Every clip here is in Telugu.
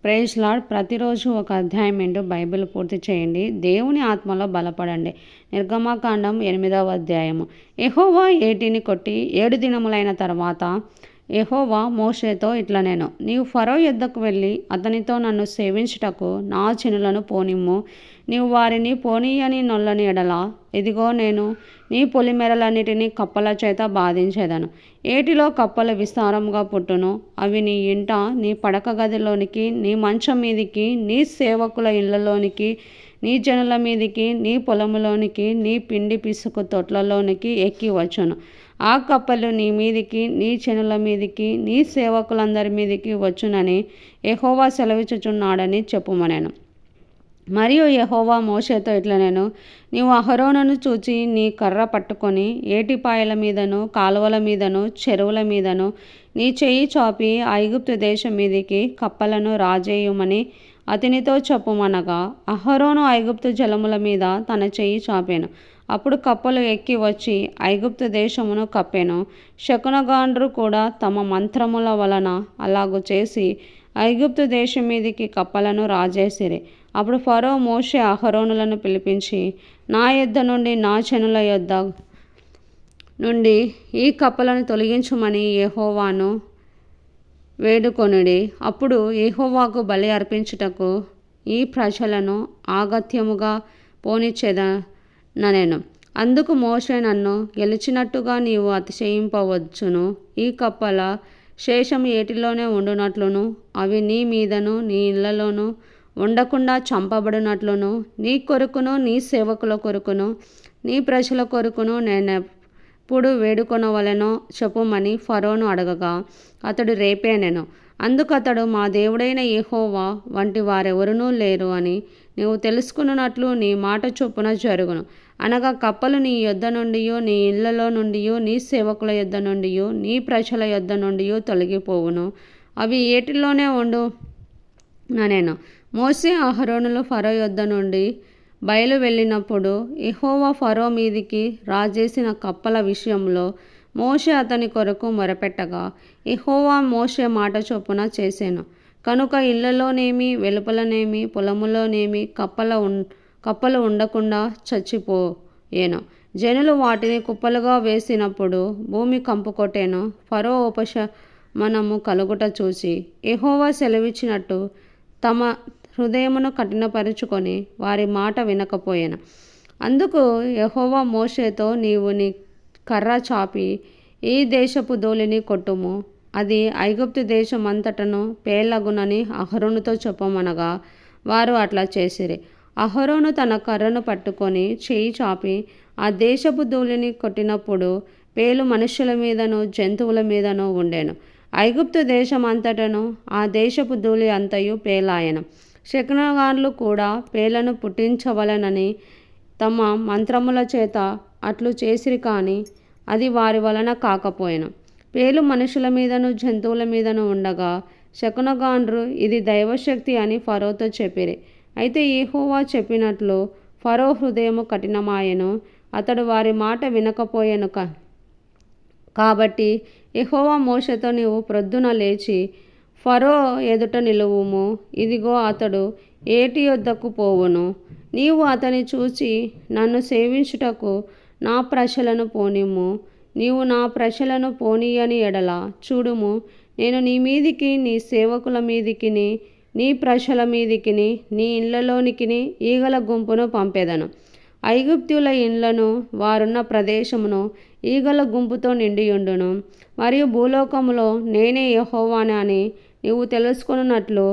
Praise lord. ప్రతిరోజు ఒక అధ్యాయం ఏంటో బైబిల్ పూర్తి చేయండి. దేవుని ఆత్మలో బలపడండి. నిర్గమకాండం 8వ అధ్యాయము. యెహోవా ఏటిని కొట్టి 7 దినములైన తర్వాత యెహోవా మోషేతో ఇట్లా నేను నీవు ఫరో యొద్దకు వెళ్ళి అతనితో నన్ను సేవించుటకు నా జనులను పోనిమ్ము. నీవు వారిని పోనీయని నొల్లని ఎడల ఇదిగో నేను నీ పొలిమెరలన్నిటినీ కప్పల చేత బాధించేదను. ఏటిలో కప్పలు విస్తారంగా పుట్టును. అవి నీ ఇంట, నీ పడక గదిలోనికి, నీ మంచం మీదికి, నీ సేవకుల ఇళ్లలోనికి, నీ జనుల మీదికి, నీ పొలములోనికి, నీ పిండి పిసుకు తొట్లలోనికి ఎక్కి వచ్చును. ఆ కప్పలు నీ మీదికి, నీ జనుల మీదికి, నీ సేవకులందరి మీదికి వచ్చునని యెహోవా సెలవిచ్చుచున్నాడని చెప్పుమనెను. మరియు యెహోవా మోషేతో ఇట్లా నేను నీవు అహరోనును చూచి నీ కర్ర పట్టుకొని ఏటిపాయల మీదను, కాలువల మీదను, చెరువుల మీదను నీ చెయ్యి చాపి ఐగుప్తు దేశం మీదికి కప్పలను రాజేయుమని అతనితో చెప్పుమనగా అహరోను ఐగుప్తు జలముల మీద తన చెయ్యి చాపాను. అప్పుడు కప్పలు ఎక్కి వచ్చి ఐగుప్తు దేశమును కప్పెను. శకునగాండ్రు కూడా తమ మంత్రముల వలన అలాగు చేసి ఐగుప్తు దేశం మీదికి కప్పలను రాజేసిరి. అప్పుడు ఫరో మోషే అహరోనులను పిలిపించి నా యొద్ద నుండి, నా జనుల యొద్ద నుండి ఈ కప్పలను తొలగించుమని యెహోవాను వేడుకొనుడి. అప్పుడు యెహోవాకు బలి అర్పించుటకు ఈ ప్రజలను ఆగత్యముగా పోనిచ్చేదనెను. అందుకు మోషే నన్ను గెలిచినట్టుగా నీవు అతిశయింపవచ్చును. ఈ కప్పల శేషం ఏటిలోనే ఉండునట్లును, అవి నీ మీదను, నీ ఇళ్లలోను ఉండకుండా చంపబడినట్లును, నీ కొరకును, నీ సేవకుల కొరకును, నీ ప్రజల కొరకును నేనెప్పుడు వేడుకొనవలెనో చెప్పుమని ఫరోను అడగగా అతడు రేపేనెను. అందుకతడు మా దేవుడైన యెహోవా వంటి వారెవరునూ లేరు అని నీవు తెలుసుకున్నట్లు నీ మాట చొప్పున జరుగును. అనగా కప్పలు నీ యొద్ద నుండియో, నీ ఇళ్లలో నుండియో, నీ సేవకుల యొద్ద నుండియో, నీ ప్రజల యొద్ద నుండియో తొలగిపోవును. అవి ఏటిలోనే ఉండు నేను. మోషే అహరోనులు ఫరో యొద్ద నుండి బయలు వెళ్ళినప్పుడు యెహోవా ఫరో మీదికి రాజేసిన కప్పల విషయంలో మోషే అతని కొరకు మొరపెట్టగా యెహోవా మోషే మాట చొప్పున చేసెను. కనుక ఇళ్లలోనేమి, వెలుపలనేమి, పొలములోనేమి కప్పలు ఉండకుండా చచ్చిపోయేను. జనులు వాటిని కుప్పలుగా వేసినప్పుడు భూమి కంపు కొట్టెను. ఫరో ఉపశమనము కలుగుట చూసి యెహోవా సెలవిచ్చినట్టు తమ హృదయమును కఠినపరుచుకొని వారి మాట వినకపోయెను. అందుకు యెహోవా మోషేతో నీవు నీ కర్ర చాపి ఈ దేశపు ధూళిని కొట్టుము, అది ఐగుప్తు దేశమంతటను పేలగునని అహరోనుతో చెప్పమనగా వారు అట్లా చేసిరి. అహరోను తన కర్రను పట్టుకొని చెయ్యి చాపి ఆ దేశపు ధూళిని కొట్టినప్పుడు పేలు మనుష్యుల మీదను, జంతువుల మీదను ఉండెను. ఐగుప్తు దేశమంతటను ఆ దేశపు ధూళి అంతయు పేలాయెను. శకునగాండ్లు కూడా పేలను పుట్టించవలెనని తమ మంత్రముల చేత అట్లు చేసిరి, కానీ అది వారి వలన కాకపోయెను. పేలు మనుషుల మీదను, జంతువుల మీదను ఉండగా శకునగాండ్రు ఇది దైవశక్తి అని ఫరోతో చెప్పిరి. అయితే యెహోవా చెప్పినట్లు ఫరో హృదయము కఠినమాయెను, అతడు వారి మాట వినకపోయెను. కాబట్టి యెహోవా మోషేతో నీవు ప్రొద్దున లేచి ఫరో ఎదుట నిలువుము. ఇదిగో అతడు ఏటి యొద్దకు పోవును. నీవు అతని చూచి నన్ను సేవించుటకు నా ప్రజలను పోనిమ్ము. నీవు నా ప్రజలను పోనీయని ఎడల చూడుము, నేను నీ మీదికి, నీ సేవకుల మీదికిని, నీ ప్రజల మీదికిని, నీ ఇళ్లలోనికిని ఈగల గుంపును పంపెదను. ఐగుప్తుల ఇండ్లను, వారున్న ప్రదేశమును ఈగల గుంపుతో నిండియుండును. మరియు భూలోకములో నేనే యెహోవాను అని నీవు తెలుసుకొనున్నట్లు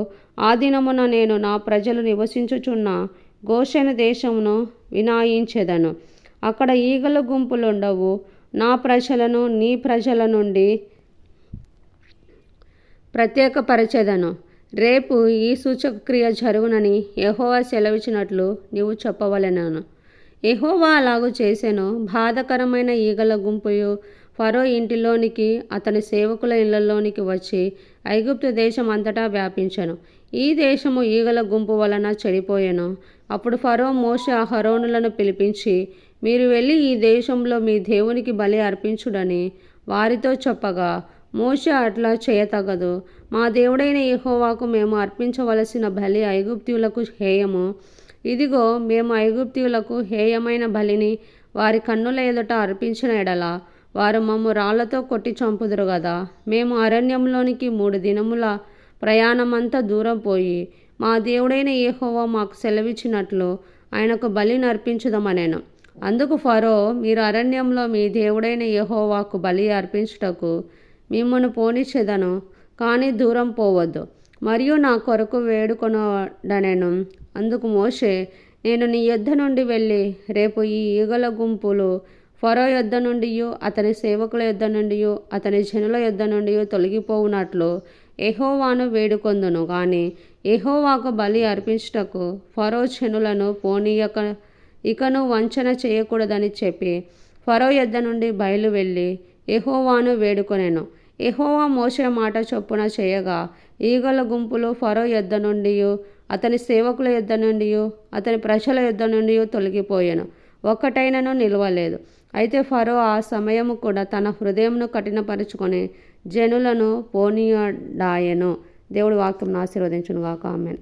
ఆ దినమున నేను నా ప్రజలు నివసించుచున్న గోషెను దేశమును వినాయించెదను. అక్కడ ఈగల గుంపులుండవు. నా ప్రజలను నీ ప్రజల నుండి ప్రత్యేకపరచెదను. రేపు ఈ సూచకక్రియ జరుగునని యెహోవా సెలవిచ్చినట్లు నీవు చెప్పవలెనను. యెహోవా అలాగు చేసెను. బాధకరమైన ఈగల గుంపుయు ఫరో ఇంటిలోనికి, అతని సేవకుల ఇళ్లలోనికి వచ్చి ఐగుప్తు దేశం అంతటా వ్యాపించెను. ఈ దేశము ఈగల గుంపు వలన చెడిపోయెను. అప్పుడు ఫరో మోషే అహరోనులను పిలిపించి మీరు వెళ్ళి ఈ దేశంలో మీ దేవునికి బలి అర్పించుడని వారితో చెప్పగా మోషే అట్లా చేయతగదు. మా దేవుడైన యెహోవాకు మేము అర్పించవలసిన బలి ఐగుప్తీయులకు హేయము. ఇదిగో మేము ఐగుప్తీయులకు హేయమైన బలిని వారి కన్నుల ఎదుట అర్పించిన ఎడల వారు మమ్ము రాళ్లతో కొట్టి చంపుదురు గదా. మేము అరణ్యంలోనికి 3 దినముల ప్రయాణమంతా దూరం పోయి మా దేవుడైన యెహోవా మాకు సెలవిచ్చినట్లు ఆయనకు బలిని అర్పించుదామనెను. అందుకు ఫరో, మీరు అరణ్యంలో మీ దేవుడైన యెహోవాకు బలి అర్పించుటకు మిమ్మును పోనిచ్చెదను, కానీ దూరం పోవద్దు, మరియు నా కొరకు వేడుకొనడనెను. అందుకు మోషే, నేను నీ యొద్ద నుండి వెళ్ళి రేపు ఈ ఈగల గుంపులు ఫరో యొద్ద నుండియు అతని సేవకుల యొద్ద నుండియు అతని జనుల యొద్ద నుండియు తొలగిపోవునట్లు యెహోవాను వేడుకొందును. కానీ యెహోవాకు బలి అర్పించుటకు ఫరో జనులను పోనీయక ఇకను వంచన చేయకూడదని చెప్పి ఫరో యొద్ద నుండి బయలు వెళ్ళి యెహోవాను వేడుకొనెను. యెహోవా మోషే మాట చొప్పున చేయగా ఈగల గుంపులు ఫరో యొద్ద నుండియు అతని సేవకుల యొద్ద నుండియు అతని ప్రజల యొద్ద నుండియు తొలగిపోయెను, ఒక్కటైనను నిలవలేదు. అయితే ఫరో ఆ సమయము కూడా తన హృదయమును కఠినపరుచుకొని జనులను పోనీయడాయెను. దేవుడి వాక్యం ఆశీర్వదించును గాక. ఆమేన్.